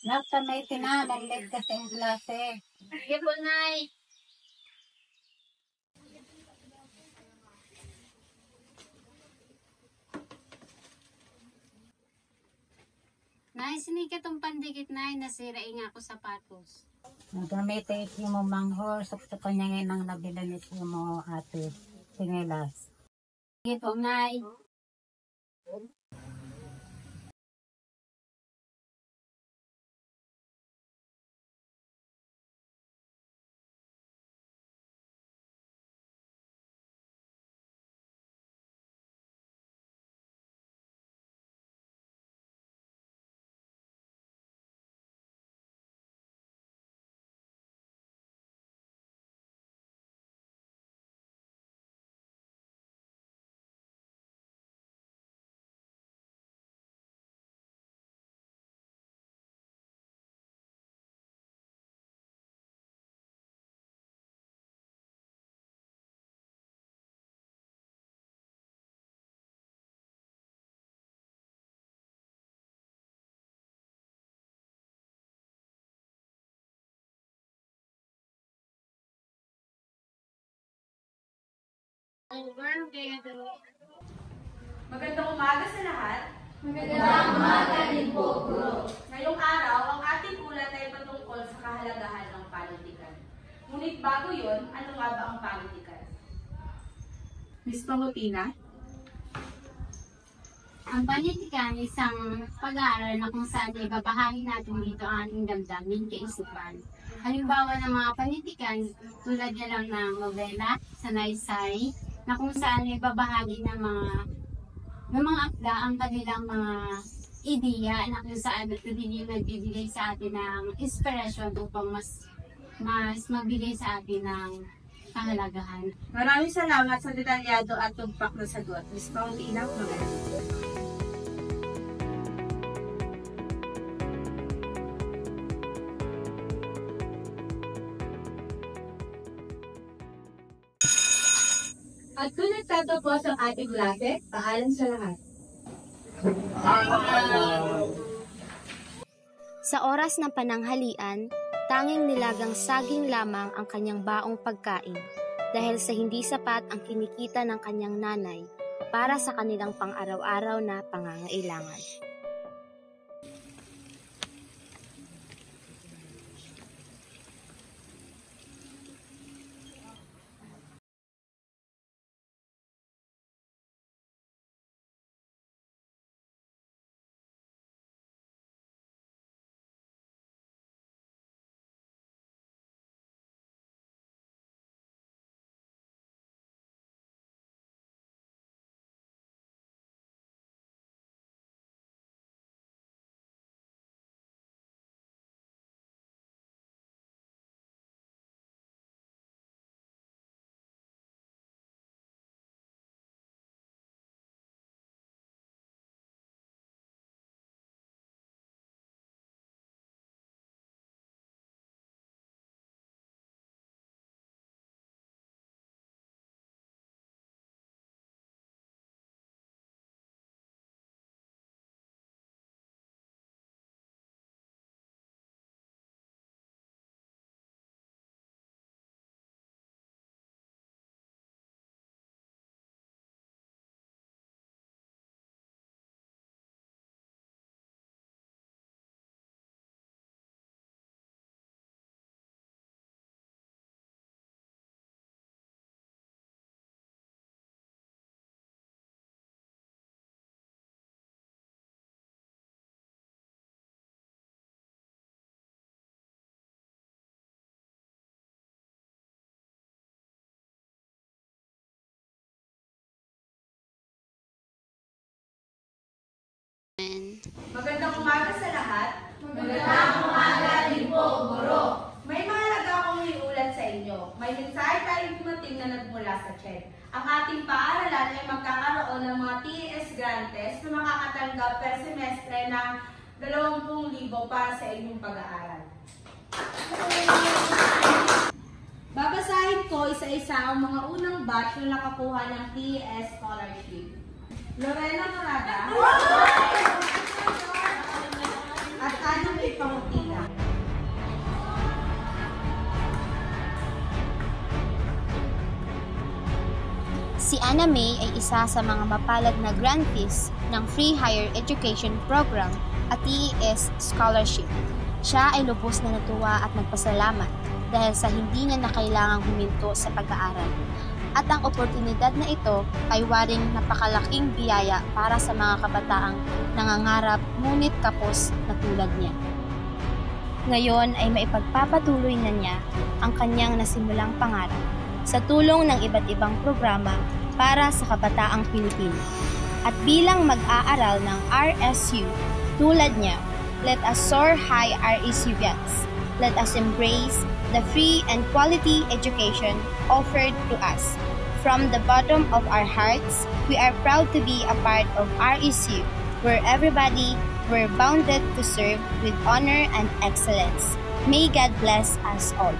Nasa may tinanaglig kasi ang klase. Sige po, Nay. Nay, sinikat ang pandikit, Nay. Nasirain nga ako sapatos. Nagamitin mo manghor sa kanya ngayon ang nabilinis mo ate. Singilas. Sige po, Nay. Magandang umaga sa lahat. Magandang umaga din po, Guro. Ngayong araw, ang ating ulat ay patungkol sa kahalagahan ng politikan. Ngunit bago yon, ano nga ba ang politikan? Miss Pangutina? Ang panitikan ay isang pag-aaral na kung saan ibabahagi natin dito ang ating damdamin, kaisipan. Halimbawa ng mga panitikan tulad na lang ng nobela, sanaysay, na kung saan ibabahagi ng mga akda ang kanilang mga ideya na kung saan ito din yung nagbibigay sa atin ng inspirasyon upang mas magbigay sa atin ng kahalagahan. Maraming salamat sa detalyado at tumpak na sagot. Miss Pangutina, magaling. At kung nagtatapos ang ating klase, paalam sa lahat. Sa oras ng pananghalian, tanging nilagang saging lamang ang kanyang baong pagkain dahil sa hindi sapat ang kinikita ng kanyang nanay para sa kanilang pang-araw-araw na pangangailangan. Magandang umaga sa lahat. Magandang umaga din po, Guro. May mahalaga akong iulat sa inyo. May mensahe tayong dumating na nagmula sa CHED. Ang ating paaralan ay magkakaroon ng mga TES grantes na makakatanggap per semestre ng 20,000 para sa inyong pag-aaral. Babasahin ko isa-isa ang mga unang batch na nakakuha ng TES scholarship. Lorena Moraga at Ana May Pangutila. Si Ana May ay isa sa mga mapalad na grantees ng Free Higher Education Program at TES Scholarship. Siya ay lubos na natuwa at nagpasalamat dahil sa hindi niya na kailangang huminto sa pag-aaral. At ang oportunidad na ito ay waring napakalaking biyaya para sa mga kabataang nangangarap ngunit kapos na tulad niya. Ngayon ay maipagpapatuloy na niya ang kanyang nasimulang pangarap sa tulong ng iba't ibang programa para sa kabataang Pilipino. At bilang mag-aaral ng RSU tulad niya, let us soar high RSUians. Let us embrace the free and quality education offered to us. From the bottom of our hearts, we are proud to be a part of RSU, where everybody were bounded to serve with honor and excellence. May God bless us all.